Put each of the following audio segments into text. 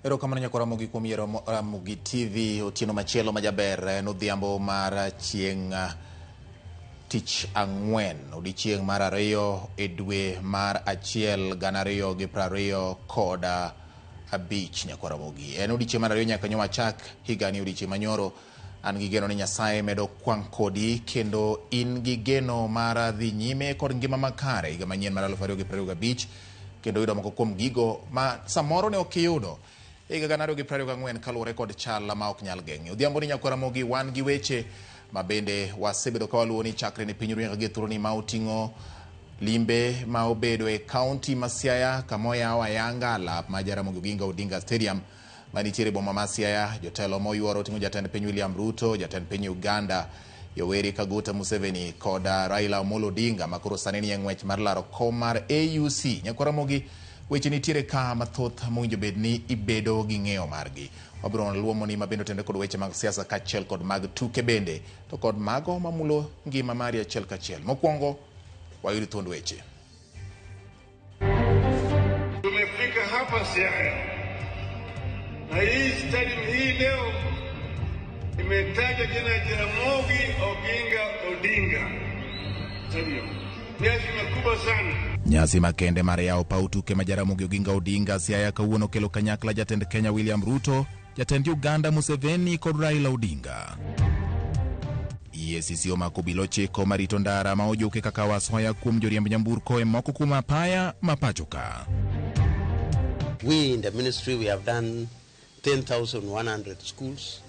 Ero kamano nyakora mogi kuom yiero Ramogi TV otieno machielo majaber nodhiambo mar chieng' tich ang'wen odiechieng' mar 2 e dwe mar 1 2025 nyakora mogi. En odiechieng' mar 2 nyaka nyo wachak higani odiechieng' manyoro. An gi geno ni Nyasaye medo kwang' kodi kendo in gi geno mar dhi nyime kod ngima makare higa manyien mar 2025 kendo yudo moko kuom gigo ma samoro ne okiyudo higa 2024 kaluwore kod chal ma ok nyal geng'e. Odhiambo ni nyakora mogi wan gi weche ma bende wasebedo ka waluwo ni chakre ne piny Rueng'a gi thuroni ma oting'o limbe ma obedo e kaunti ma Siaya kamoyaw ayanga lap ma Jaramogi Oginga Odinga Stadium manitiere boma ma Siaya. Jotelo moyuoro oting'o jatend piny William Ruto, jatend piny Uganda Yoweri Kaguta Museveni kod Raila Amolo Odinga makoro sani ni e ng'wech mar laro kom mar AUC. Nyakora mogi weche nitiere ka mathoth mowinjo bed ni ibedo gi ng'eyo margi. Wabiro luomo ni mabendo tende kod weche mag siasa kachiel kod mag tuke bende to kod mago mamulo ngima mari achiel kachiel. Mokwongo wayudi thuond weche. Tumefika hapa Siaya na hii stadium hii leo imetaja jina Jaramogi Oginga Odinga Stadium. Ni heshima kubwa sana. Nyasi makende mar yawo paw tuke ma Jaramogi Oginga Odinga Siaya kawuono kelo kanyakla jatend Kenya William Ruto, jatend Uganda Museveni kod Raila Odinga. EACC omako obila 9 marito ndara ma ojuke kaka wasoya kuom joriemb nyamburko e moko kuom apaya ma pacho ka. We in the ministry, we have done 10,100 schools.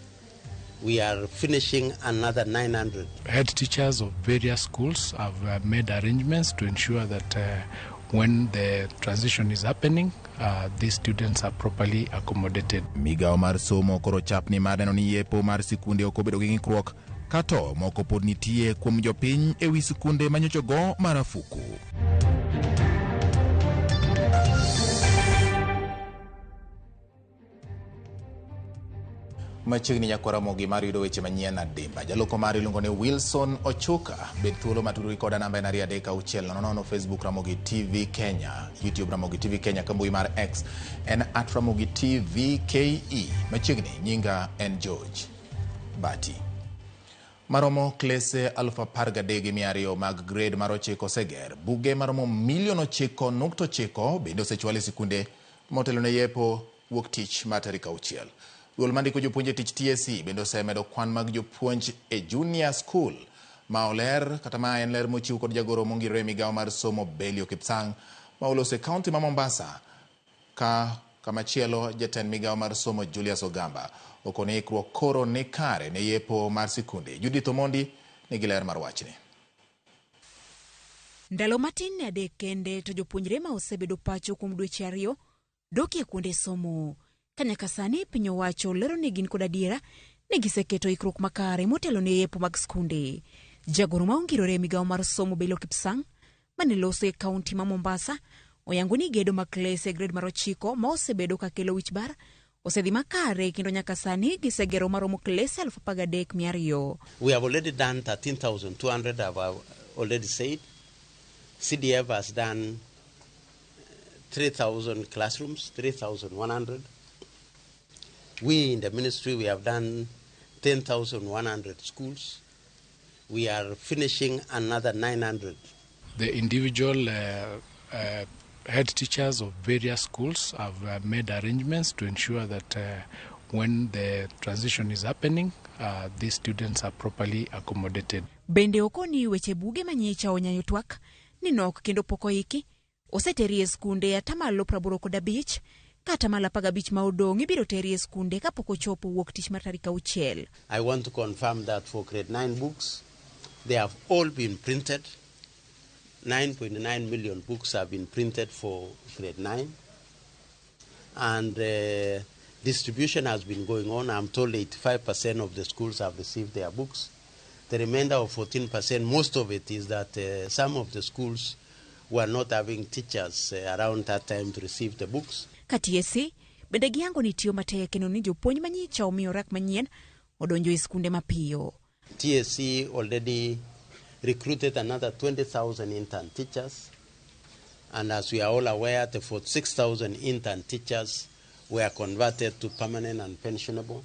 We are finishing another 900. Head teachers of various schools have made arrangements to ensure that when the transition is happening, these students are properly accommodated. Migao mar somo koro chapni mar neno ni yepo mar sikunde ok obedo gi ng'ikruok kato moko pod nitie kuom jopiny e wi sikunde manyochogo marafuku. Machiegni nyakora mogi mar yudo weche manyien adimba. Jaloko mar iluongo ni Wilson Ochuka bed thuolo matudori koda namba en 360 Facebook Ramogi TV Kenya, YouTube Ramogi TV Kenya, kambui mar X en @Ramogi TV KE. Machiegni nyinga en George Bati. Maromo klese 13,200 mag grade mar 9 oseger. Buge maromo milion 9.9 bende osechwal e sikunde motelo ne yepo wuok tich mar tarik 6. Duol mandiko jopuonje tich TSC bende osemedo kwan mag jopuonj e junior school ma oler kata ma en ler mochiw kod jagoro mongirore migao mar somo Belio Kipsang ma olose kaunti ma Mombasa kamachielo jatend migao mar somo Julius Ogamba okone ikruok koro ne kare ne yepo mar sikunde. Judith Omondi nigi ler mar wachni. Ndalo matin ne adek kende to jopuonjre ma osebedo pacho kuom dweche 2 dokie kuonde somo. Kanyaka sani piny owacho lero ni gin kod adiera ni giseketo ikruok makare motelo ne yepo mag skunde. Jagoro ma ongirore migao mar somo Belio Kipsang mane loso e kaunti ma Mombasa oyango ni gedo mag klese grade mar 9 ma osebedo ka kelo wich bar osedhi makare kendo nyaka sani gisegero maromo klese 13,200. We have already done 13,200, I've already said. CDF has done 3,000 classrooms, 3,100. We in the ministry, we have done 10,100 schools. We are finishing another 900. The individual head teachers of various schools have made arrangements to ensure that when the transition is happening, these students are properly accommodated. Bende okoni weche buge manyicha onyayo twak ni nok kendo poko iki oseterie skunde atamalo 85 kata malapagabich ma odong' ibiro teri e skunde kapok ochopo wuok tich mar tarik 6. I want to confirm that for grade 9 books, they have all been printed. 9.9 million books have been printed for grade 9. And distribution has been going on. I'm told 85% of the schools have received their books. The remainder of 14%, most of it is that some of the schools were not having teachers around that time to receive the books. Katiesi, bende gihango ni tiyo matek kendo ni jopuonj manyicha omiyo rak manyien odonjo e skunde mapiyo. TSC already recruited another 20,000 intern teachers. And as we are all aware, the 46,000 intern teachers were converted to permanent and pensionable.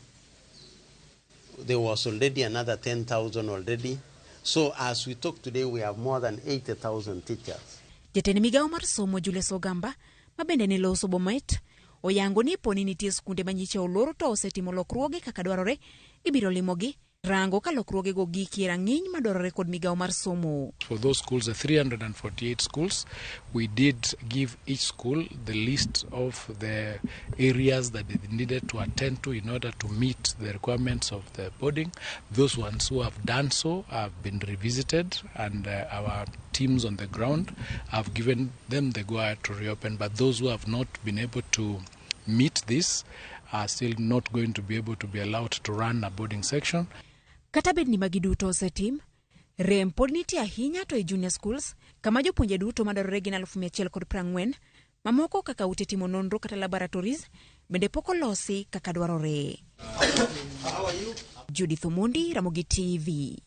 There was already another 10,000 already. So as we talk today, we have more than 80,000 teachers. Jatend migao mar somo Julius Ogamba, mabende ni loso Bomet, oyango ni poni nitie skunde manyicha oloro to osetimo lokruoge kaka dwarore, ibiro limogi. Rango ka lokruoge go giki rang'iny madwarore kod migao mar somo. For those schools, the 348 schools, we did give each school the list of the areas that they needed to attend to in order to meet the requirements of the boarding. Those ones who have done so have been revisited, and our teams on the ground have given them the go-ahead to reopen. But those who have not been able to meet this are still not going to be able to be allowed to run a boarding section. Kata bed ni magiduto osetim, rem pod nitie ahinya to e junior schools, kama jopuonje duto madwarore gin 1,140, mamoko kaka ute timo nonro kata laboratories, bende pok olosi kaka dwarore. Judith Omondi, Ramogi TV.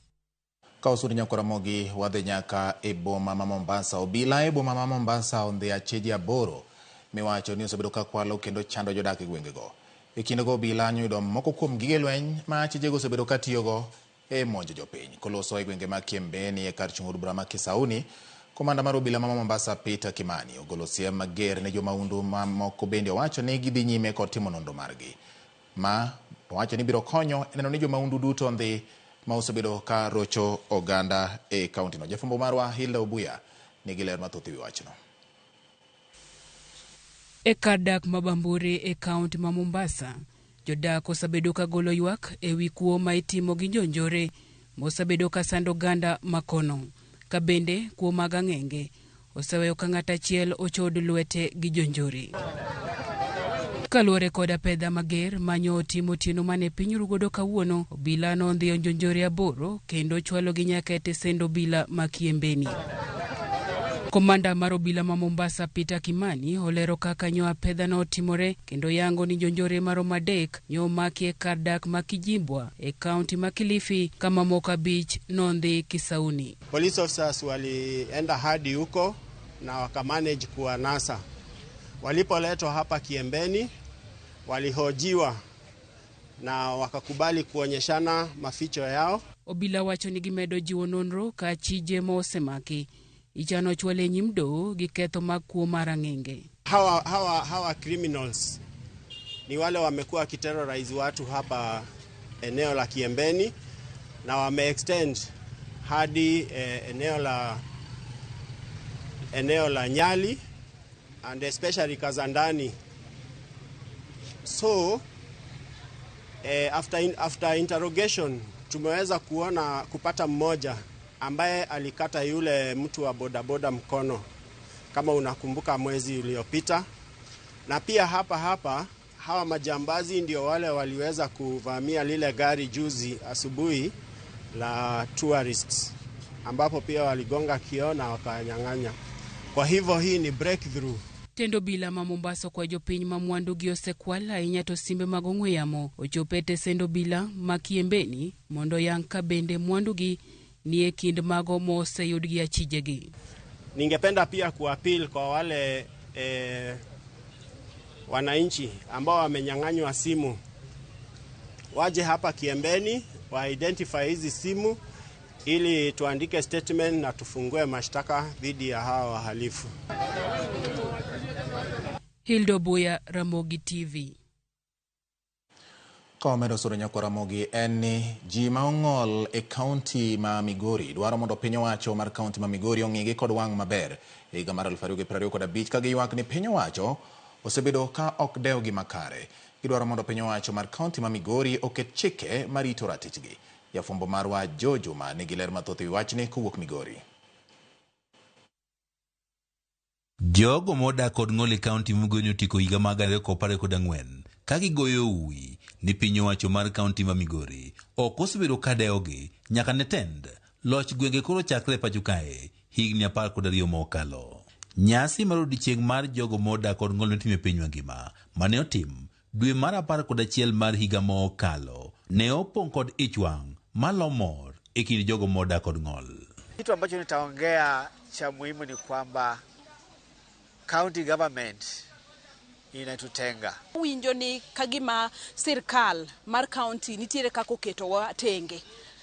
Kausuri nyako Ramogi wadhi nyaka e boma ma Mombasa. Obila e boma ma Mombasa ondhi acheji aboro miwacho ni osebedo ka kwalo kendo chando jodak e gwengego. E kindego obila nyudo moko kuom gige lweny ma achijego osebedo ka tiyogo e monjo jopiny. Koloso e gwenge ma Kiembeni e kar chung'o bura ma Kisauni, komanda mar obila ma Mombasa Peter Kimani ogolo siem mager ne jomaundu ma moko bende owacho ni gidhi nyime kod timo nonro margi. Ma owacho ni biro konyo neno ni jomaundu duto ondhi ma osebedo ka rocho oganda e kaunti no. Jafumbo marwa Hilda Obuya nigi ler mathoth ewi wachno. E kadak mabamburi e kaunti ma Mombasa, jodak osebedo ka golo ywak e wi kuo ma itimo gi jonjore mosebedo ka sando ganda makono. Ka bende kuo mag ang'enge oseweyo ka ng'at achiel ochod lwete gi jonjore. Kaluwore koda pedha mager manyo otimo tieno mane piny rugodo kawuono, obila nondhiyo jonjore aboro kendo chwalo gi nyaka e tesend obila ma Kiembeni. Komanda mar obila ma Mombasa Peter Kimani olero kaka nyo apedha no otimore kendo yango ni jonjore maromo 3 nyo maki e kar dak ma Kijimbwa e kaunti ma Kilifi kama Moka Beach nondhi Kisauni. Police officers walienda hadi huko na wakamanage kuwanasa. Walipoletwa hapa Kiembeni walihojiwa na wakakubali kuonyeshana maficho yao. Obila wacho ni gimedo jiwo nonro ka chije mo osemaki. Ichano chwale nyimdo gi ketho mag kuo marang'enge. Hawa criminals ni wale wamekuwa kiterrorize watu hapa eneo la Kiembeni na wameextend hadi eneo la Nyali and especially Kazandani. So after interrogation tumeweza kupata mmoja ambaye alikata yule mtu wa bodaboda mkono, kama unakumbuka mwezi uliopita. Na pia hapa hawa majambazi ndio wale waliweza kuvamia lile gari juzi asubuhi la tourists, ambapo pia waligonga kioo na wakanyang'anya. Kwa hivyo hii ni breakthrough. Tendo bila ma Mombasa kwa jopiny ma mwandu gi osekwal ahinya to simbe mag ong'we yamo ochopete sendo bila ma Kiembeni mondo yang ka bende mwandu gi ni e kind mago moseyud gi achijegi. Ningependa pia kuapil kwa wale wananchi ambao wamenyang'anywa simu, waje hapa Kiembeni wa identify hizi simu ili tuandike statement na tufungue mashtaka dhidi ya hawa wahalifu. Hilda Obuya, Ramogi TV. Komedo soro nyako Ramogi eni ji ma ong'ol e kaunti ma Migori dwaro mondo piny owacho mar kaunti ma Migori ong'igi kod wang' maber. Higa mar 2025 ka giywak ni piny owacho osebedo ka ok dewo gima kare. Gidwaro mondo piny owacho mar kaunti ma Migori oket chike marito ratichgi. Jafwambo marwa Joe Juma nigi ler mathoth ewi wachni kowuok Migori. Jogo modak kod ng'ol e kaunti Migori otiko higa mag 2014 ka gigoyo uwi ni piny owacho mar kaunti ma Migori ok osebedo ka dewogi nyaka ne tend loch gwenge koro chakre pacho kae higni 12 mokalo. Nyasi mar odiechieng' mar jogo modak kod ng'ol notim e piny mangima mane otim dwe mar 11 mar higa mokalo ne opong' kod ichwang' malomor e kind jogo modak kod ng'ol. Kitu ambacho nitaongea cha muhimu ni kwamba county government inatutenga. Winjo ni kagima sirkal mar county nitiere kako ketowa tenge,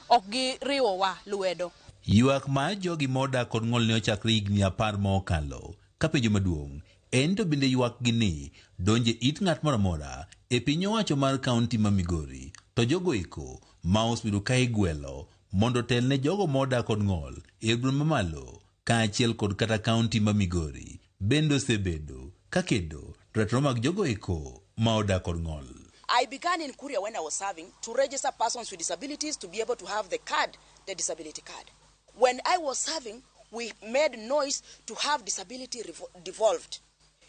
ok giriwowa lwedo. Ywak ma jogi modak kod ng'ol ne ochakre higni 10 mokalo ka penjo maduong' en to bende ywak gi ni donje it ng'at moro amora e piny owacho mar kaunti ma Migori to jogo eko ma osebedo ka igwelo mondo tel ne jogo modak kod ng'ol e boma mamalo kaachiel kod kata kaunti ma Migori bende osebedo ka kedo ratiro mag jogo eko ma odak kod ng'ol. I began in Kuria when I was serving to register persons with disabilities to be able to have the card, the disability card. When I was serving, we made noise to have disability devolved.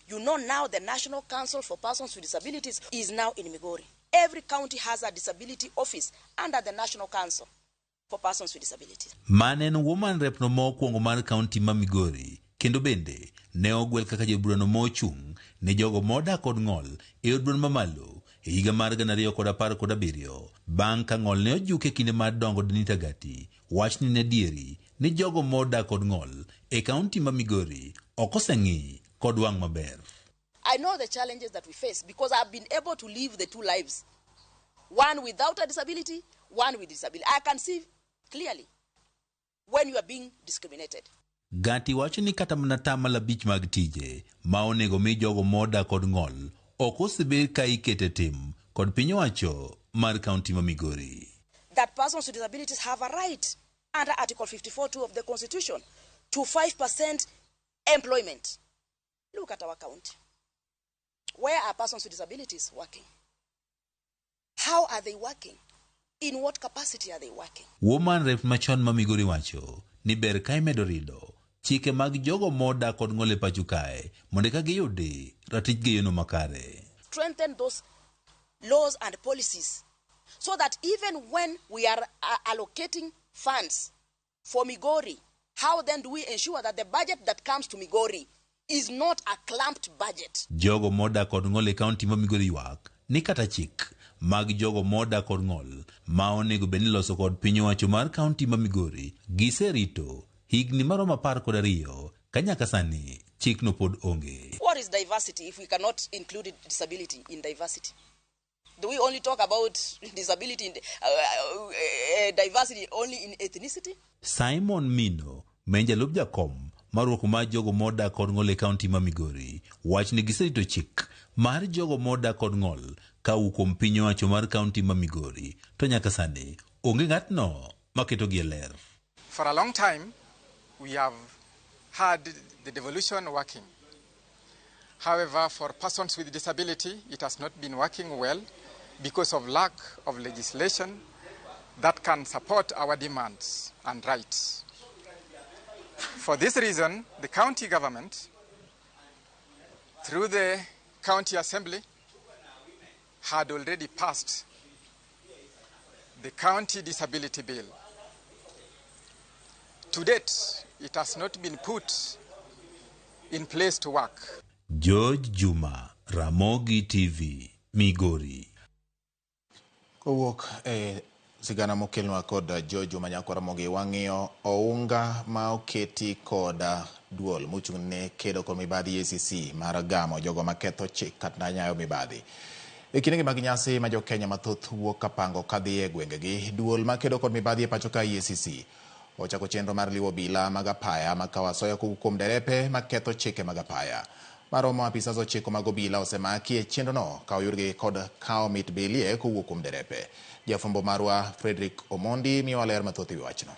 You know now the National Council for Persons with Disabilities is now in Migori. Every county has a disability office under the National Council for Persons with Disabilities. Manen woman rep no mokwongo mar kaunti ma Migori kendo bende ne ogwel kaka joburano mochung' ne jogo modak kod ng'ol e od bura mamalo e higa mar 2017 bang' ka ng'ol ne ojuke kinde mar dongo Denita Gati wach ni nedieri ni jogo modak kod ng'ol e kaunti ma Migori ok oseng'i kod wang' maber. I know the challenges that we face because I've been able to live the two lives. One without a disability, one with disability. I can see clearly when you are being discriminated. Gati wacho ni kata mana tamala bich mag tije ma onego mi jogo modak kod ng'ol ok osebed ka ikete tim kod piny owacho mar kaunti ma Migori. That persons with disabilities have a right under Article 54(2) of the Constitution to 5% employment. Look at our county. Where are persons with disabilities working? How are they working? In what capacity are they working? Woman rep machon ma Migori wacho ni ber ka imedo rido chike mag jogo modak kod ng'ol e pacho kae mondo ka giyudi ratich gi yono makare. Strengthen those laws and policies so that even when we are allocating funds for Migori, how then do we ensure that the budget that comes to Migori is not a clamped budget? Jogo modak kod ng'ol e kaunti ma Migori ywak ni kata chik mag jogo modak kod ng'ol ma onego bed ni loso kod piny owacho mar kaunti ma Migori giserito higni maromo 12 ka nyaka sani chik no pod onge. What is diversity if we cannot include disability in diversity? Do we only talk about disability in diversity only in ethnicity? Simon Mino, menjalup jakom maruoko mar jogo modak kod ng'ol e kaunti ma Migori, wach ni giserito chik mar jogo modak kod ng'ol ka ukom piny owacho mar kaunti ma Migori to nyaka sani onge ng'atno maketo gi ler. For a long time we have had the devolution working. However, for persons with disability, it has not been working well because of lack of legislation that can support our demands and rights. For this reason, the county government, through the county assembly, had already passed the county disability bill. To date, it has not been put in place to work. George Juma, Ramogi TV, Migori. Kowuok sigana mokelnwa kod George Juma nyako Ramogi wang'iyo ounga ma oketi kod duol mochung' ne kedo kod mibadhi ACC mar gamo jogo maketho chik kata nyayo mibadhi. E kinde mag nyasi ma jo Kenya mathoth wuok kapango kadhi e gwengegi, duol makedo kod mibadhi e pacho ka ACC ochako chenro mar liwo obila mag apaya makawo asoya kowuok kuom derepe maketho chike mag apaya. Maromo apisa ochiko mag obila osemaki e chenrono ka oyudgi kod kawo mit bilie kowuok kuom derepe. Jafwambo marwa Frederick Omondi miyowa ler mathoth ewi wachno.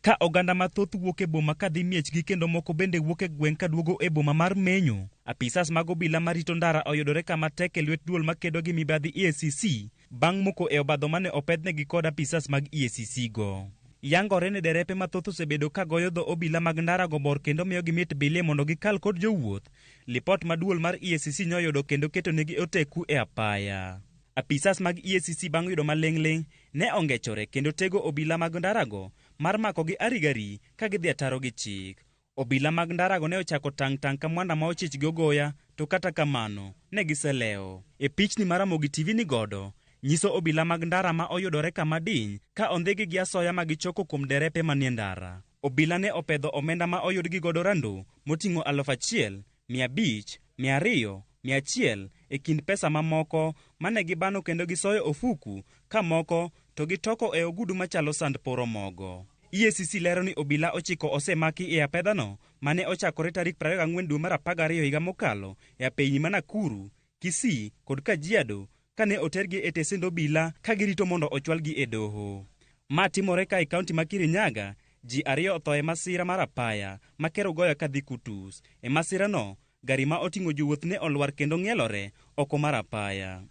ka oganda mathoth wuok e boma kadhi miechgi kendo moko bende wuok e gweng' kaduogo e boma mar menyo. Apisas mag obila marito ndara oyudore kama tek e lwet duol makedo gi mibadhi EACC bang' moko e obadho mane opedhnegi kod apisas mag EACC go. Yangore ne derepe mathoth osebedo ka goyo dho obila mag ndara go bor kendo miyo gimit bile mondo gikal kod jowuoth. Lipot maduol mar EACC nyoyudo kendo keto negi oteku e apaya. Apisas mag EACC bang' yudo maling'ling' ne ongechore kendo tego obila mag ndarago mar mako gi arigari ka gidhi ataro gi chik. Obila mag ndarago ne ochako tang' ka mwanda ma ochich gi ogoya, to kata kamano ne giseleo. E pichni mar Ramogi TV ni godo nyiso obila mag ndara ma oyudore kama diny ka ondhigi gi asoya ma gichoko kuom derepe manie ndara. Obila ne opedho omenda ma oyud gi godo rando moting'o 1,000, 500, 200, 100 e kind pesa mamoko mane gibano kendo gisoyo ofuku ka moko to gitoko e ogudu machalo sand poro mogo. EACC lero ni obila ochiko osemaki e apedhano mane ochakore tarik 24 dwe mar 12 higa mokalo e apeyni ma Nakuru, Kisii kod Kajiado kane otergi e tesend obila ka girito mondo ochwalgi e doho. Ma timore ka e kaunti ma Kirinyaga ji 2 otho e masira mar apaya ma kero goya kadhi Kutus. E masirano gari ma oting'o jowuoth ne olwar kendo ng'ielore oko mar apaya.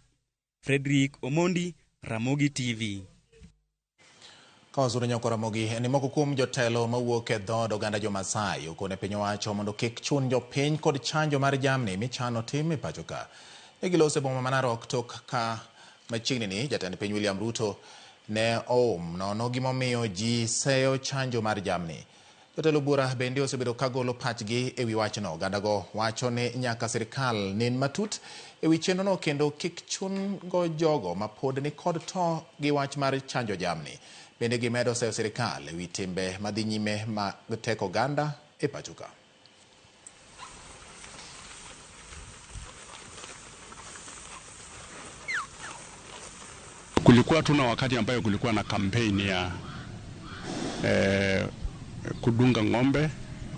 Frederick Omondi, Ramogi TV. Kawasuro nyako Ramogi, ni moko kuom jotelo mawuok e dhod oganda jo-Masai okone piny owacho mondo kik chun jopiny kod chanjo mar jamni michano tim e pacho ka. E gilose boma ma Narok tok ka machiegni ni jatend piny William Ruto ne nono gimomiyo ji seyo chanjo mar jamni. Jotelo bura bende osebedo ka golo pachgi e wi wachno. Ogandago wacho ni nyaka sirkal nen matut e wi chenrono kendo kik chun go jogo ma pod ni kod to gi wach mar chanjo jamni. Bende gimedo seyo sirkal e wi timbe madhi nyime mag teko oganda e pacho ka. Kulikuwa tuna wakati ambayo kulikuwa na kampeni ya kudunga ng'ombe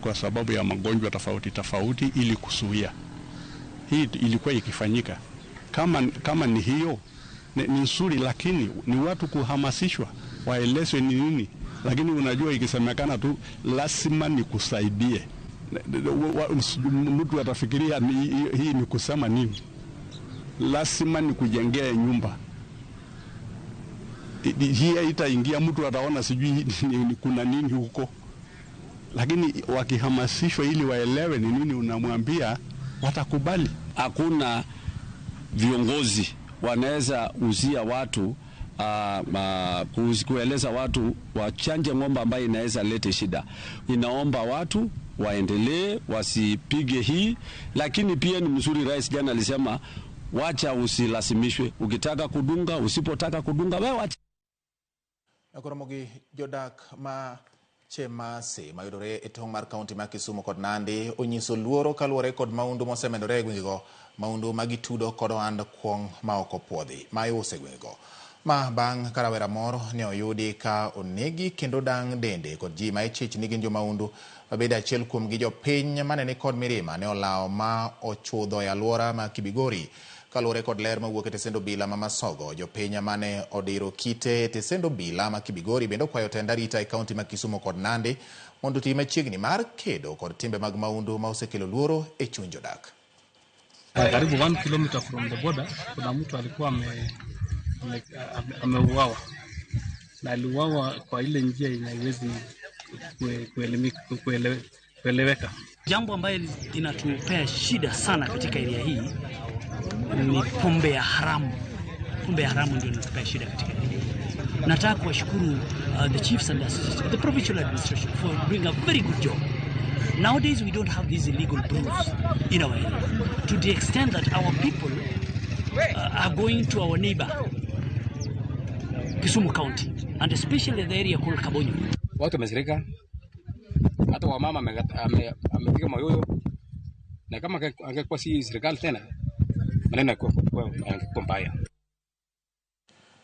kwa sababu ya magonjwa tofauti ili kuzuia. Hii ilikuwa ikifanyika. Kama ni hiyo ni nzuri, lakini ni watu kuhamasishwa waelezwe ni nini. Lakini unajua ikisemekana tu lazima nikusaidie, mtu atafikiria hii ni kusema nini. Lazima nikujengea nyumba. Hii itaingia, mtu ataona sijui kuna nini huko. Lakini wakihamasishwa ili waelewe ni nini unamwambia, watakubali. Hakuna viongozi wanaweza uzia watu kueleza watu wachanje ng'ombe ambayo inaweza lete shida. Inaomba watu waendelee, wasipige hii. Lakini pia ni mzuri, rais jana alisema wacha usilasimishwe, ukitaka kudunga, usipotaka kudunga wewe wacha. Ramogi, jodak ma Chemasi mayudore e tong' mar kaunti ma Kisumu kod Nandi onyiso luoro kaluwore kod maundu mosemedore e gwengego, maundu magitudo kod ohand kuong' ma ok opuodhi ma iuso e gwengego. Ma bang' ka rawera moro ne oyudi ka onegi kendo dang' dende kod ji ma ichich ni gin jomaundu. Bende achiel kuom gi jopiny mane ni kod mirima ne olawo ma ochudho e alwora ma Kibigori. Kaluwore kod ler mawuok e tesend obila ma Masogo, jopiny mane odiro kite e tesend obila ma Kibigori bende okwayo tend arita e kaunti ma Kisumu kod Nandi mondo otim machiegni mar kedo kod timbe mag maundu ma osekelo luoro e chuny jodak. Karibu 1 kilometer from the border kuna mtu alikuwa ameuawa, na aliuawa kwa ile njia inawezi kueleweka. Jambo ambayo inatupea shida sana katika area hii ni pombe ya haramu. Pombe ya haramu ndio inatupea shida katika area hii. Nataka kuwashukuru the chiefs and the provincial administration for doing a very good job. Nowadays we don't have these illegal brews in our area to the extent that our people are going to our neighbor Kisumu County and especially the area called Kabonyo. Watu wamesirika, hata wamama amepiga mayoyo, na kama angekuwa si serikali tena maneno yangekuwa mbaya.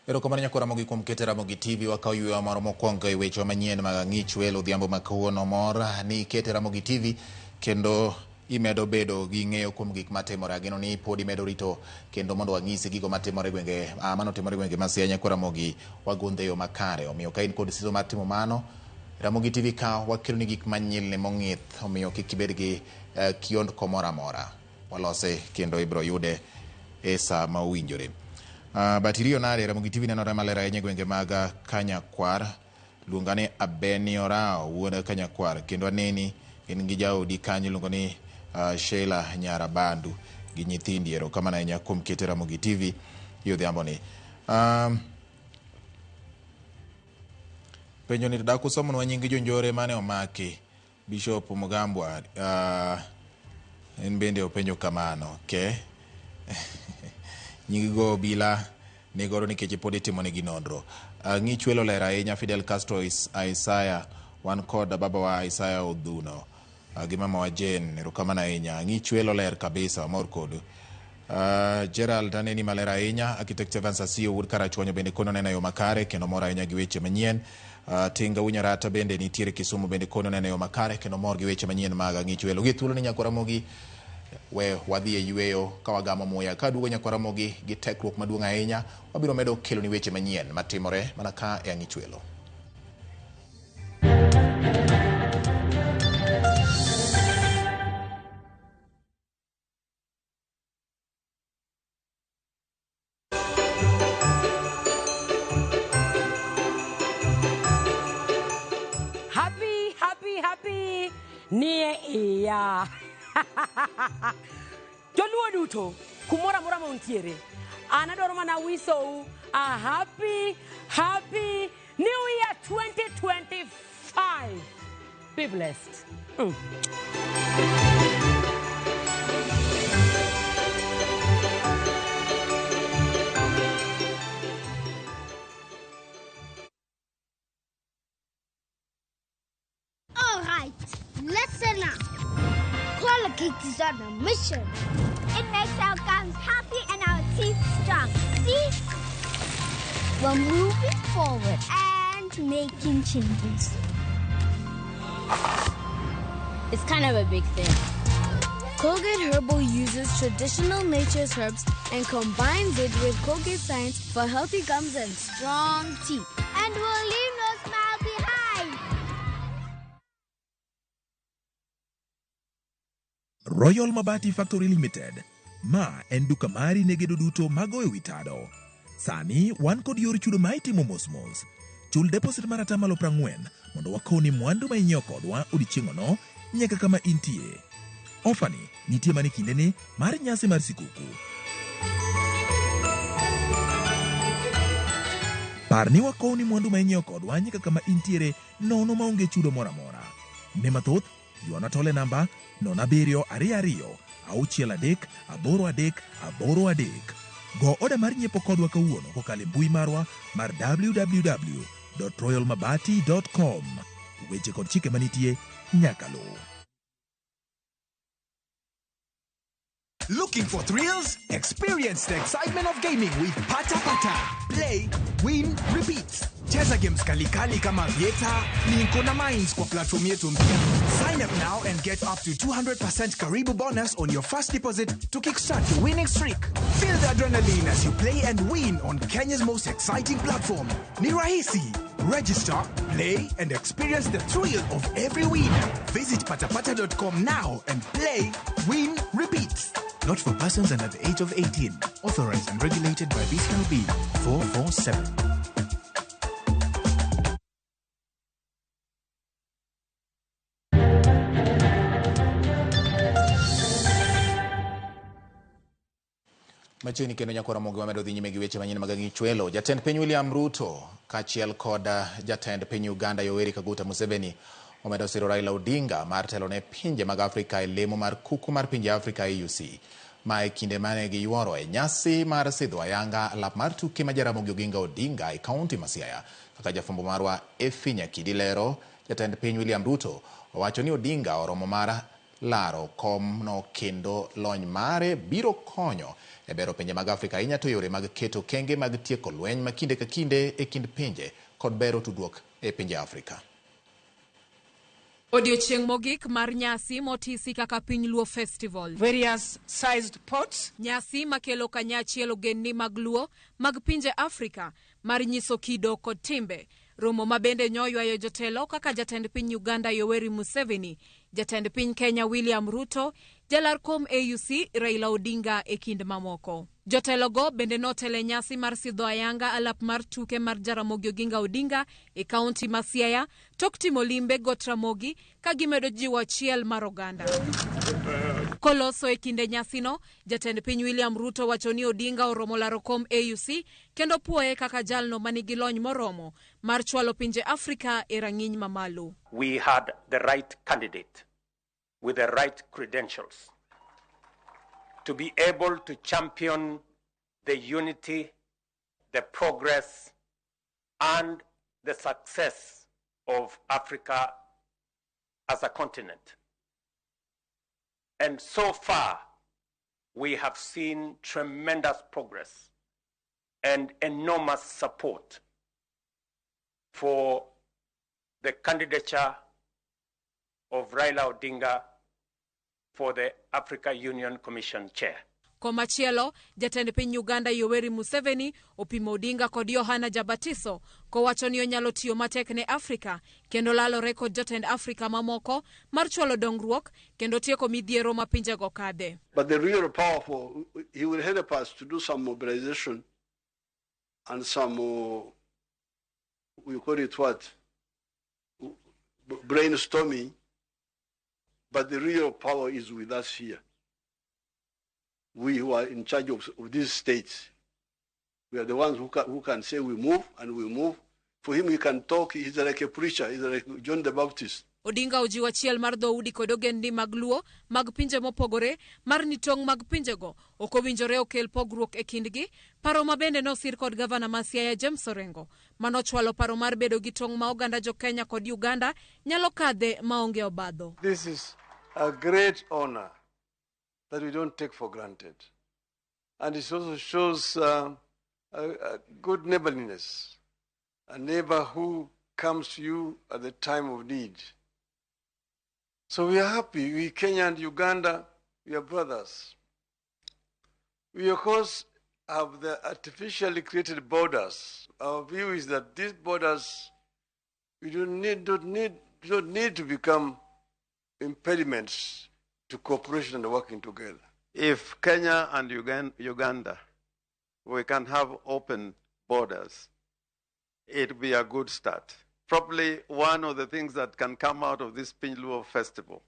Erokamano nyako Ramogi kuom keto Ramogi TV wakaw yweyo moro mokwongo e weche manyien mag ang'ich welo odhiambo ma kawuono. Mor ni keto Ramogi TV kendo imedo bedo gi ng'eyo kuom gik matimore. Ageno ni pod imedo rito kendo mondo wang'isi gigo matimore gwenge mano timore gwenge ma Siaya. Nyako Ramogi wagundhe yo makare, omiyo ka in kod siso mar timo mano Ramogi TV ka wakilni gik manyilni mong'ith omiyo kik ibed gi kiond komora mora. Walose kendo ibro yude e sa ma owinjore. Batirio nade Ramogi TV nenore maler ahinya gwenge mag Kanyakwar. Luonga ni Abenio Rao wuod Kanyakwar kendo aneni en gi jaodi kanyo luongo ni Sheila Nyarabandu gi nyithindi. Erokamano ahinya kuom keto Ramogi TV yodhiambo ni. Penjo ni dak usomonwa nying jonjore mane omaki. Bishop Mugambwa en bende openjo kamano, okay? Nying go bila negoro nikech pod itimo negi nonro. Ng'ichwelo ler ahinya Fidel Castro Isaiah wan kod baba wa Isaiah Odhuno gi mama wa Jane. Erokamano ahinya. Ng'ichwelo ler kabisa mor kodu. Gerald aneni maler ahinya. Architect Evans Asio wuod Karachuonyo bende kono neno yo makare kendo mor ahinya gi weche manyien. Tinga Unyarata bende nitiere Kisumu bende kono neno yo makare kendo mor gi weche manyien mag ng'ichwelo. Gi thuolo ni Nyakwaramogi we wadhi e yweyo ka wagamo muya ka duogo Nyakwaramogi gi tekruok maduong' ahinya. Wabiro medo kelo ni weche manyien matimore mana ka e ng'ichwelo. Happy nie iya. Joluo duto kumora mora montiere anadoro mana wiso a happy new year 2025. Be blessed. All right, listen up. Collocates is on a mission. It makes our gums happy and our teeth strong. See? We're moving forward and making changes. It's kind of a big thing. Colgate Herbal uses traditional nature's herbs and combines it with Colgate Science for healthy gums and strong teeth. And we'll leave no smile behind. Royal Mabati Factory Limited. Ma en duka mari ne gedo duto mago e witado. Sani wan kod yor chudo ma itimo mos. Chul deposit mar atamalo 40 mondo wakoni mwandu ma inyiewo kodwa odiechieng'no nyaka kama intie. Ofani nitie mani kindeni mar nyasi mar sikuku. Parni wakoni mwandu ma inyiewo kodwa nyaka kama intiere nono maonge chudo mora mora. Ne mathoth yuana tole namba 0722638383. Go oda mar nyiepo kodwa kawuono kokalo e mbui marwa mar www.royalmabati.com. Weche kod chike manitie nyaka luw. Looking for thrills? Experience the excitement of gaming with Pata Pata. Play, win, repeat. Cheza games kali kama Vieta, Niko na Mines kwa platform yetu mpya. Sign up now and get up to 200% Karibu bonus on your first deposit to kickstart your winning streak. Feel the adrenaline as you play and win on Kenya's most exciting platform. Ni rahisi. Register, play, and experience the thrill of every win. Visit patapata.com now and play, win, repeat. Not for persons under the age of 18. Authorized and regulated by BCLB 447. Machiegni kendo Nyakwaramogi wamedo dhi nyime gi weche manyien mag ng'ichwelo. Jatend piny William Ruto kaachiel kod jatend piny Uganda Yoweri Kaguta Museveni omedo siro Raila Odinga mar telo ne pinje mag Afrika e lemo mar kuku mar pinje Afrika AUC. Ma e kinde mane giyuoro e nyasi mar sidho ayanga lap mar tuke ma Jaramogi Oginga Odinga e kaunti ma Siaya. Kaka jafwambo marwa Efi Nyakidi lero, jatend piny William Ruto owacho ni Odinga oromo mar laro kom no kendo lony mare biro konyo e bero pinje mag Afrika ahinya to yore mag keto kenge mag tieko lweny ma kinde ka kinde e kind pinje kod bero tudruok e pinje Afrika. Odiochieng' mogik mar nyasi motisi kaka Piny Luo Festival. Various sized pots. Nyasi makelo kanyachiel ogendni mag Luo mag pinje Afrika mar nyiso kido kod timbe. romo mabende nyoywayo jotelo kaka jatend piny Uganda Yoweri Museveni, jatend piny Kenya William Ruto, jalar kom AUC Raila Odinga e kind mamoko. Jotelogo bende notele nyasi mar sidho ayanga alap mar tuke mar Jaramogi Oginga Odinga e kaunti ma Siaya tok timo limbe got Ramogi ka gimedo jiwo achiel mar oganda. Koloso e kinde nyasino, jatend piny William Ruto wacho ni Odinga oromo laro kom AUC kendo puoye kaka jalno manigi lony moromo mar chwalo pinje Afrika e rang'iny mamalo. We had the right candidate with the right credentials to be able to champion the unity, the progress, and the success of Africa as a continent. And so far, we have seen tremendous progress and enormous support for the candidature of Raila Odinga for the Africa Union Commission Chair. Komachielo, jatend piny Uganda Yoweri Museveni opimo Odinga kod Yohana Jabatiso kowacho ni onyalo tiyo matek ne Afrika kendo lalore kod jotend Afrika mamoko mar chwalo dongruok kendo tieko midhiero ma pinjego kadhe. But the real powerful, he will help us to do some mobilization and some, we call it what, brainstorming. But the real power is with us here. We who are in charge of these states, we are the ones who can say we move, and we move. For him, he can talk. He's like a preacher. He's like John the Baptist. Odinga ojiwo achiel mar dhoudi kod ogendni mag Luo mag pinje mopogore mar ni tong' mag pinjego ok owinjore okel pogruok e kindgi. Paro mabende nosir kod gavana ma Siaya James Orengo manochwalo paro mar bedo gi tong' ma oganda jo Kenya kod Uganda nyalo kadhe maonge obadho. This is a great honor that we don't take for granted. And it also shows a good neighborliness, a neighbor who comes to you at the time of need. So we are happy. We, Kenya and Uganda, we are brothers. We, of course, have the artificially created borders. Our view is that these borders, we don't need to become impediments to cooperation and working together. If Kenya and Uganda, we can have open borders, it will be a good start. Probably one of the things that can come out of this Pinluo festival,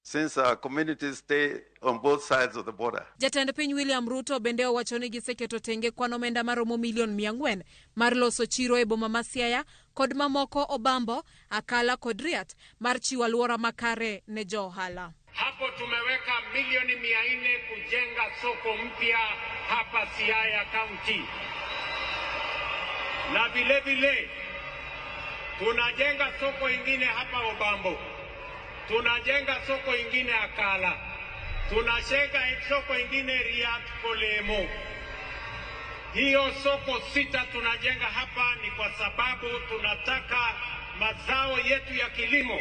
since our communities stay on both sides of the border. Jatend piny William Ruto bende owacho ni giseketo tenge kwan omenda maromo milion 400 mar loso chiro e boma ma Siaya kod mamoko Obambo, Akala kod Riat mar chiwo alwora makare ne jo ohala. Hapo tumeweka milioni 400 kujenga soko mpya hapa Siaya County. Na vile vile tunajenga soko ingine hapa Obambo. Tunajenga soko ingine Akala. Tunajenga soko ingine Riat Kolemo. Hiyo soko 6 tunajenga hapa ni kwa sababu tunataka mazao yetu ya kilimo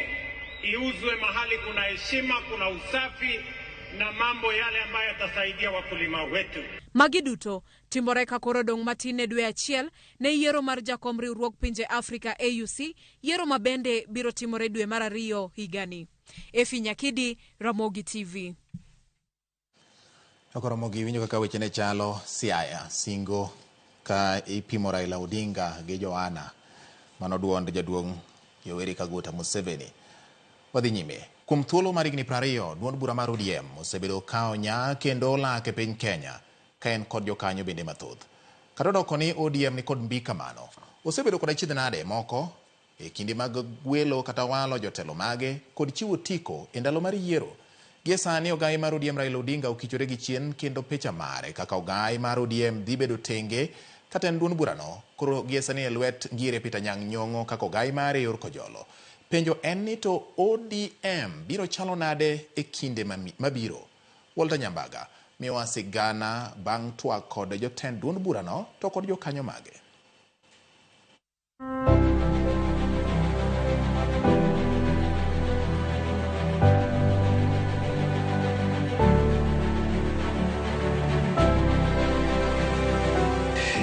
iuzwe mahali kuna heshima, kuna usafi na mambo yale ambayo yatasaidia wakulima wetu. Magi duto timore ka koro dong' matin e dwe achiel ne yiero mar jakom riwruok pinje Afrika AUC, yiero mabende biro timore dwe mar 2 higani. Efi Nyakidi, Ramogi TV. Ramogi winjo kaka weche ne chalo Siaya singo ka ipimo Raila Odinga gi Joana manoduond jaduong' Yoweri Kaguta Museveni. Wadhi nyime. Kuom thuolo mar higni 20, duond bura mar ODM osebedo kao nya kendo lak e piny Kenya ka en kod jokanyo bende mathoth. Kata doko ni ODM ni kod mbi kamano, osebedo kod achiedh nade moko e kinde mag gwelo kata walo jotelo mage kod chiwo tiko e ndalo mar yiero. Gie sani ogai mar ODM Raila Odinga okichore gi chien kendo picha mare kaka ogai mar ODM dhi bedo tenge kata en duond burano koro gie sani e lwet Ngire Peter Nyang' Nyong'o kaka ogai mare yor kojolo. Penjo en ni to ODM biro chalo nade e kinde mabiro. Walter Nyambaga miwa sigana bang' twak kod jotend duond burano to kod jokanyo mage.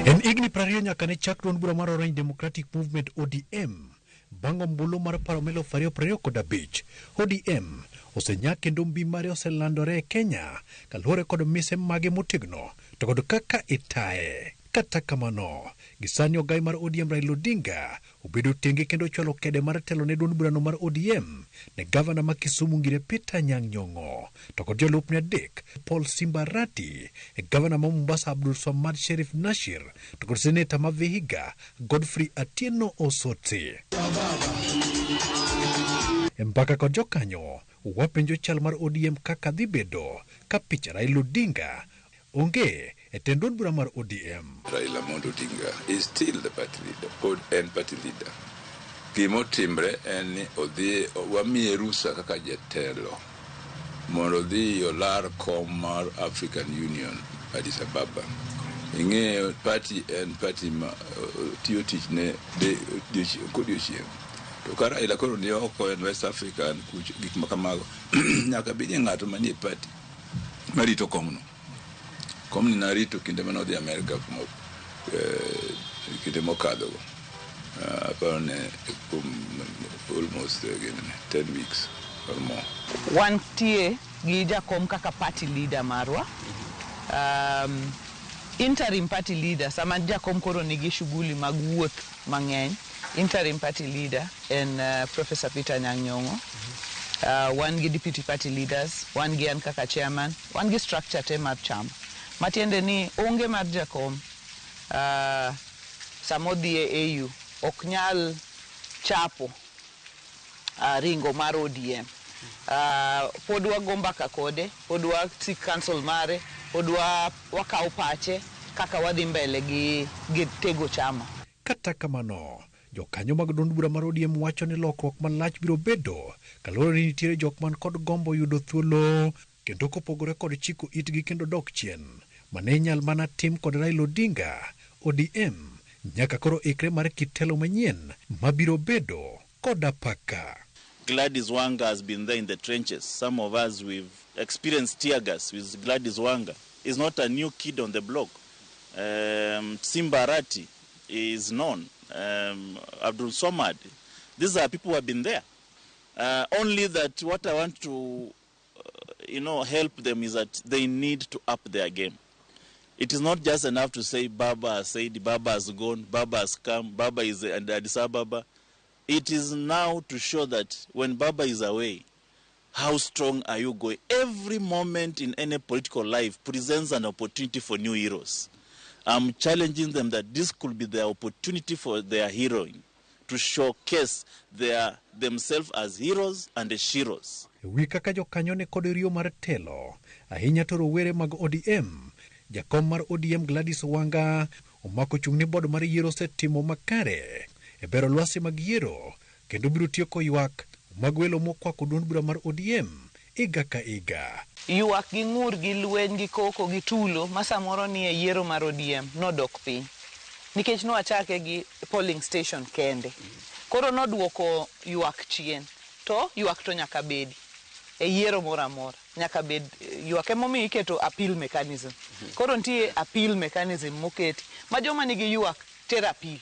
En igni 20 nyaka ne chak duond bura mar Orange Democratic Movement ODM bang' ombulu mar paro 2025 ODM osenyak kendo mbi mare oselandore e Kenya kaluwore kod mise mage motegno to kod kaka itaye. Kata kamano, gisani ogai mar ODM Raila Odinga obedo tenge kendo chwalo kede mar telo ne duond burano mar ODM ne gavana ma Kisumu Ngire Peter Anyang' Nyong'o to kod jolupne adek Paul Simbarati, gavana ma Mombasa Abdul Swamad Sherif Nashir to kod seneta ma Vihiga Godfrey Atieno Osotsi. Mpaka kod jokanyo wapenjo chal mar ODM kaka dhi bedo ka picha Raila Odinga onge e tend duond bura mar ODM. Raila Mondo Odinga is still the party leader and party leader. Gimo timbre en ni odhi wamiye rusa kaka jatelo mondo odhi olar kom mar African Union Addis Ababa. Ing'eyo party en party ma tiyo tich ne kodiochieng'. To ka Raila koro ni oko en West Africa gik makamago nyaka bedi ng'ato manie party marito komno. Komni narito kinde mane odhi Amerika kinde mokadho go. Apparently almost 10 weeks or more. Wantie gi jakom kaka party leader marwa. Interim party leader sama jakom koro nigi shughuli mag wuoth mang'eny. Interim party leader en Professor Peter Anyang' Nyong'o. Wan gi deputy party leaders, wan gi an kaka chairman, wan gi structure te mar chama. Matiende ni onge mar jakom samodhi e AU ok nyal chapo ringo mar ODM. Pod wagomba kakode, pod wasik council mare, pod wakaw pache kaka wadhi mbele gi tego chama. Kata kamano, jokanyo mag duond bura mar ODM wacho ni lokruok malach biro bedo kaluwore ni nitiere jok man kod gombo yudo thuolo kendo kopogore kod chiko itgi kendo dok chien mane nyal mana tim kod Raila Odinga. ODM nyaka koro ikre mar kitelo manyien mabiro bedo kod apaka. Gladys Wanga has been there in the trenches. Some of us, we've experienced tear gas with Gladys Wanga. He's not a new kid on the block. Simbarati is known. Abdul Swamad. These are people who have been there. Only that what I want to help them is that they need to up their game. It is not just enough to say Baba has said, Baba has gone, Baba has come, Baba is in Addis Ababa. It is now to show that when Baba is away, how strong are you going? Every moment in any political life presents an opportunity for new heroes. I'm challenging them that this could be their opportunity for their heroing, to showcase themselves as heroes and sheroes. Wika ka jokanyo ne kod riyo mar telo, ahinya to rowere mag ODM. Jakom mar ODM Gladys Wanga omako chung' ni bod mar yiero setimo makare e bero lwasi mag yiero kendo biro tieko ywak mag welo mokwako duond bura mar ODM iga ka iga. Ywak gi ng'ur gi lweny gi koko gi tulo ma samoro ni e yiero mar ODM nodok piny nikech noachake gi polling station kende. Koro noduoko ywak chien to ywak to nyaka bedi e yiero mora mora nyaka bed ywak emomiyo iketo appeal mechanism. Koro nitie appeal mechanism moketi ma joma nigi ywak ter appeal.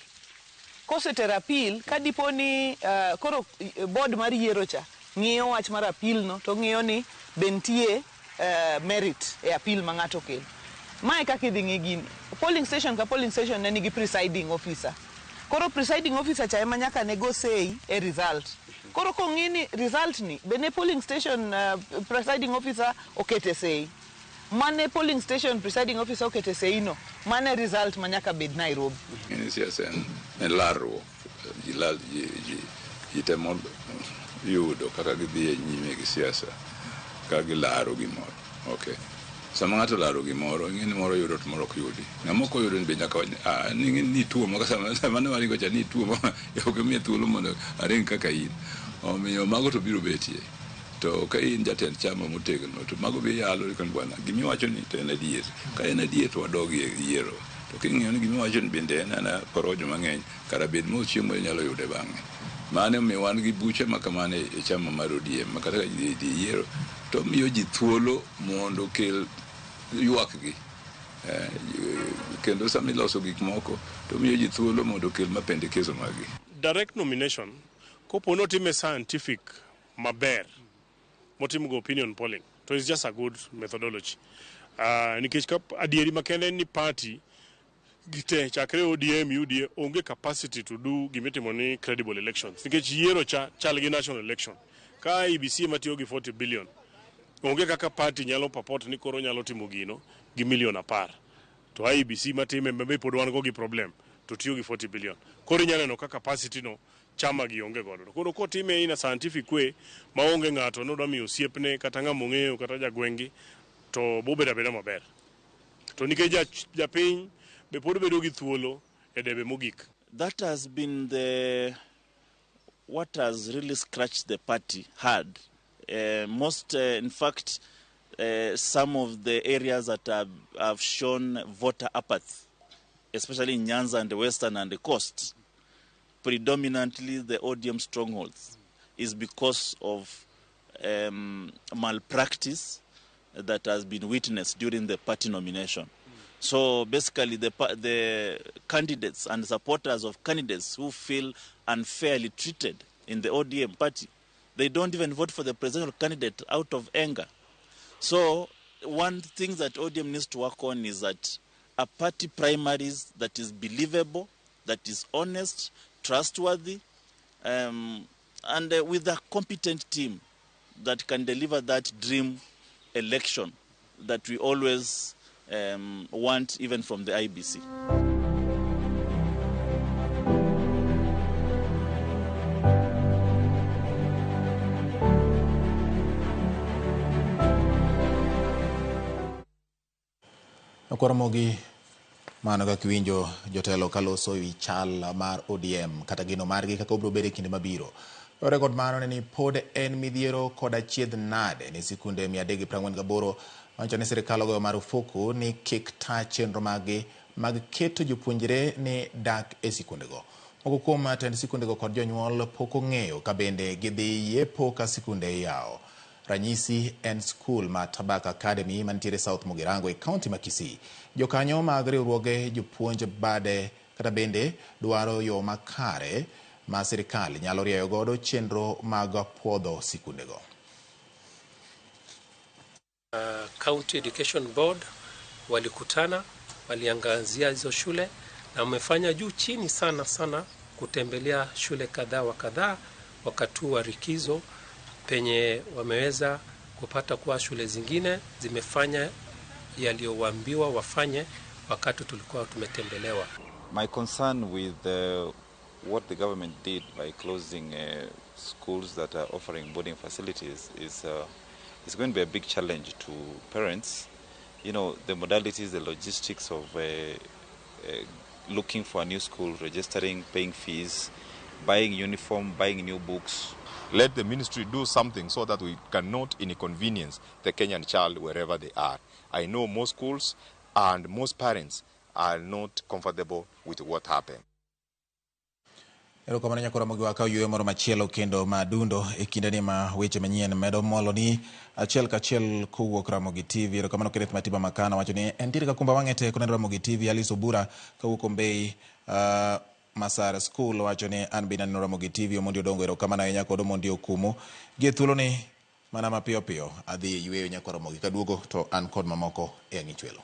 Kose ter appeal ka dipo ni koro board mar yiero cha ng'iyo wach mar appeal no to ng'iyo ni bentie merit e appeal ma ng'ato kelo. Mae kaka idhi ng'i gini. Polling station ka polling station ne nigi presiding officer. Koro presiding officer cha ema nyaka ne go say e result. Koro kong'i ni result ni bene polling station presiding officer okete say. Mane polling station presiding officer okete say no. Mane result manyaka bed Nairobi. Ini siasa en larruok jitemo yudo kaka gidhi nyime gi siasa ka gilaro gimoro. Okay. Sama ng'ato laro gimoro, ing'eni moro yudo to moro ok yudi. Ng'ama ok oyudo be nyaka ni tuo maka sama ne waringo cha ni tuo ok miye thuolo mondo aring kaka in. Omiyo mago to biro betie. To ka in jatend chama motegno to mago be yalo kan bwana. Gimi wacho ni to en adier. Ka en adier to wadogi yiero. To king'iyo ni gimi wacho ni bende en ana porojo mang'eny kara bed mo chiemo nyalo yude bang'e. Mane mi wan gi buche makamane e chama mar ODM makata di yiero to miyo ji thuolo mondo kel ywak gi kendo sami loso gik moko to miyo ji thuolo mondo kel mapendekezo magi. Direct nomination kopo no time scientific maber motim go opinion polling to it's just a good methodology. Nikech adieri makende ni party gite chakre ODM UDA onge capacity to do gimitimo ni credible elections. Nikech yiero chal gi national election. Ka IBC matiyo gi 40 billion onge kaka party nyalo purport ni koro nyalo timo gino gi million 10. To IBC matime mbe pod wan go gi problem to tiyo gi 40 billion. Koro nyalo no kaka capacity no chama gi onge godo. Koro ko time ina scientific way maonge ngato no dami osiepne kata ngamo ng'eyo kata jagwengi to bobeda beda maber. To nikech japiny be pod bedo gi thuolo e debe mogik. That has been what has really scratched the party hard. In fact, some of the areas that have shown voter apathy, especially in Nyanza and the Western and the Coast, predominantly the ODM strongholds, is because of malpractice that has been witnessed during the party nomination. So basically the candidates and supporters of candidates who feel unfairly treated in the ODM party, they don't even vote for the presidential candidate out of anger. So one thing that ODM needs to work on is that a party primaries that is believable, that is honest, trustworthy, and with a competent team that can deliver that dream election that we always want even from the IBC. Kwaramogi mano kaka winjo jotelo kaloso wi chal mar ODM kata gino margi kaka obro bedo kinde mabiro. Rekod mano ni pod en midhiero kod achiedh nade ni sikunde 348 wacho ni sirkal ogoyo marufuku ni kik ta chenro mag keto jopuonjre ni dak e sikundego. Moko kuom tend sikundego kod jonyuol pok ong'eyo ka bende gidhi yepo ka sikunde yawo. Ranyisi en skul ma Tabaka Academy mantiere South Mugirango e kaunti ma Kisii. Jokanyo mag riwruoge jopuonj bade kata bende dwaro yo makare ma sirkal nyalo rieyo godo chenro mag puodho sikundego. County Education Board walikutana, waliangazia hizo shule na wamefanya juu chini sana kutembelea shule kadhaa wa kadhaa wakati wa likizo, penye wameweza kupata kuwa shule zingine zimefanya yaliyowaambiwa wafanye wakati tulikuwa tumetembelewa. My concern with what the government did by closing schools that are offering boarding facilities is going to be a big challenge to parents. You know, the modalities, the logistics of looking for a new school, registering, paying fees, buying uniform, buying new books. Let the ministry do something so that we cannot inconvenience the Kenyan child wherever they are. I know most schools and most parents are not comfortable with what happened. Erokamano Nyakoromogi wakaw yweyo moro machielo kendo madundo e kindeni ma weche manyien medo molo ni achiel kachiel kowuok Ramogi TV. Erokamano Kenneth Matiba Makana wacho ni entiere ka kumba wang'ete koneno Ramogi TV. Alice Obura kawuok Ombei Masara School wacho ni an bina neno Ramogi TV omondi odongo. Erokamano ahinya kod omondi okumu gi thuolo ni mana mapiyo piyo adhi yweyo Nyakoromogi kaduogo to an kod mamoko e ang'ich welo.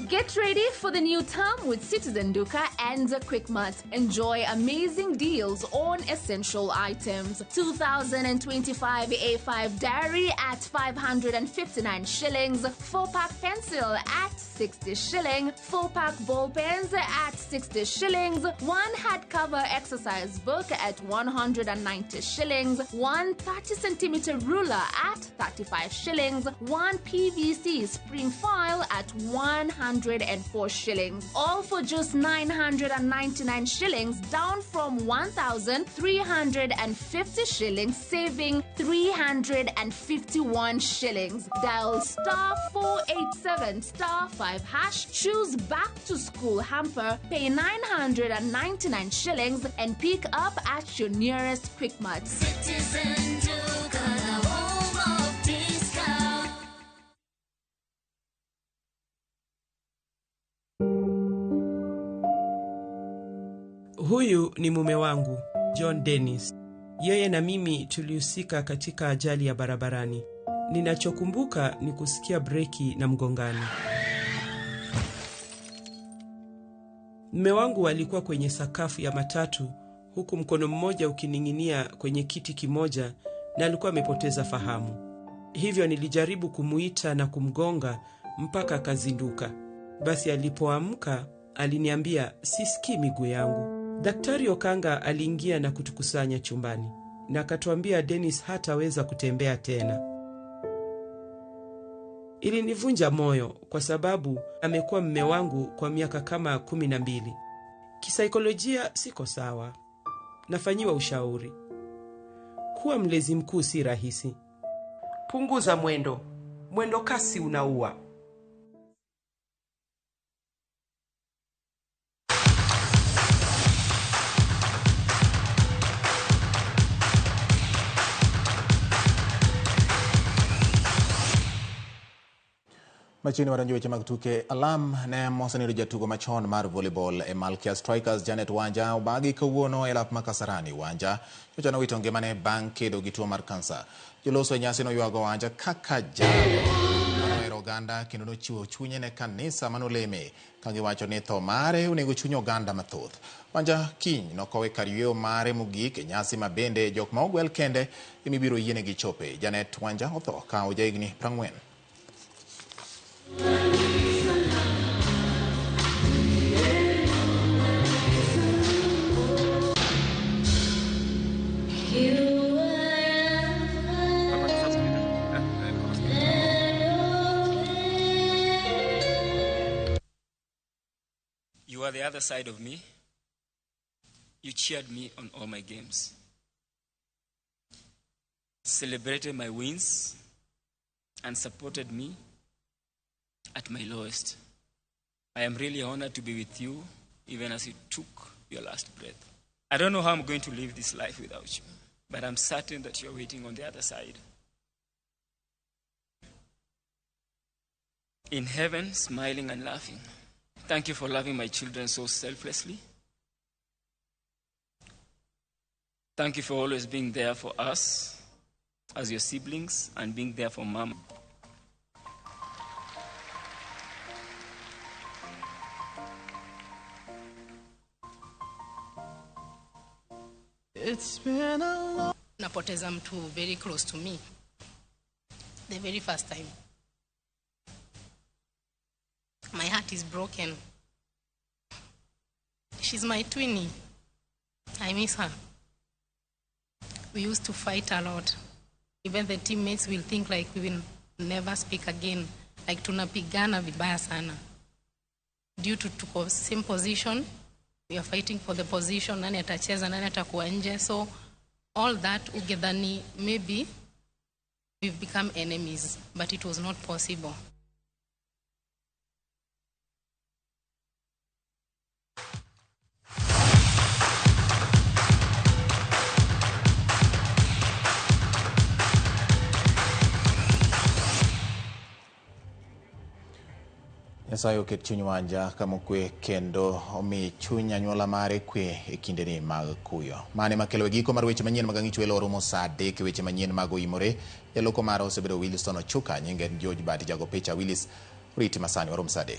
Get ready for the new term with Citizen Duka and Quickmart. Enjoy amazing deals on essential items. 2025 A5 diary at 559 shillings. 4-pack pencil at 60 shilling. 4-pack ball pens at 60 shillings. 1 hardcover exercise book at 190 shillings. 1 30-centimeter ruler at 35 shillings. 1 PVC spring file at 100 104 shillings. All for just 999 shillings, down from 1,350 shillings, saving 351 shillings. Dial *487 *5#, choose back to school hamper, pay 999 shillings and pick up at your nearest Quickmart. Citizen Duka, home of discount. Huyu ni mume wangu, John Dennis. Yeye na mimi tulihusika katika ajali ya barabarani. Ninachokumbuka ni kusikia breki na mgongano. Mume wangu alikuwa kwenye sakafu ya matatu, huku mkono mmoja ukining'inia kwenye kiti kimoja, na alikuwa amepoteza fahamu. Hivyo nilijaribu kumuita na kumgonga mpaka akazinduka. Basi alipoamka aliniambia sisikii miguu yangu. Daktari Okanga aliingia na kutukusanya chumbani, na akatuambia Dennis hataweza kutembea tena. Ilinivunja moyo kwa sababu amekuwa mume wangu kwa miaka kama 12. Kisaikolojia siko sawa. Nafanyiwa ushauri. Kuwa mlezi mkuu si rahisi. Punguza mwendo. Mwendo kasi unaua. Machini waranjo weche mag tuke alam ne moseniro jatugo machon mar volleyball e Malkia Strikers Janet Wanja obagi kawuono e lap makasarani. Wanja chocha nowito ngimane bang' kedo gi tuo mar kansa. Joloso e nyasi noywago Wanja kaka jalo manohero oganda kendo nochiwo chunye ne kanisa manoleme ka giwacho ni tho mare onego chuny oganda mathoth. Wanja kiny nokowe kar yweyo mare mogik e nyasi mabende jok ma ogwel kende imibiro yienegi chope. Janet Wanja otho ka ojahigni 40. You are the other side of me. You cheered me on all my games, celebrated my wins, and supported me at my lowest. I am really honored to be with you, even as you took your last breath. I don't know how I'm going to live this life without you, but I'm certain that you're waiting on the other side. In heaven, smiling and laughing. Thank you for loving my children so selflessly. Thank you for always being there for us as your siblings and being there for Mom. It's been a long... Napoteza mtu very close to me. The very first time. My heart is broken. She's my twinnie. I miss her. We used to fight a lot. Even the teammates will think like we will never speak again. Like tunapigana vibaya sana. Due to same position, we are fighting for the position, nani atacheza, nani atakuwa nje. So all that ugedhani maybe we've become enemies, but it was not possible. Nyasaye oket chuny Wanja kamokwe kendo omi chuny anyuola mare kwe e kindeni mag kuyo. Mane makelo giko mar weche manyien mag ang'icho elo romo saa 3 weche manyien mag oimore. Jaloko mara osebedo Wilson Ochuka, nyinge George Bati, jago picha Willis Riti Masani, warom saa 3.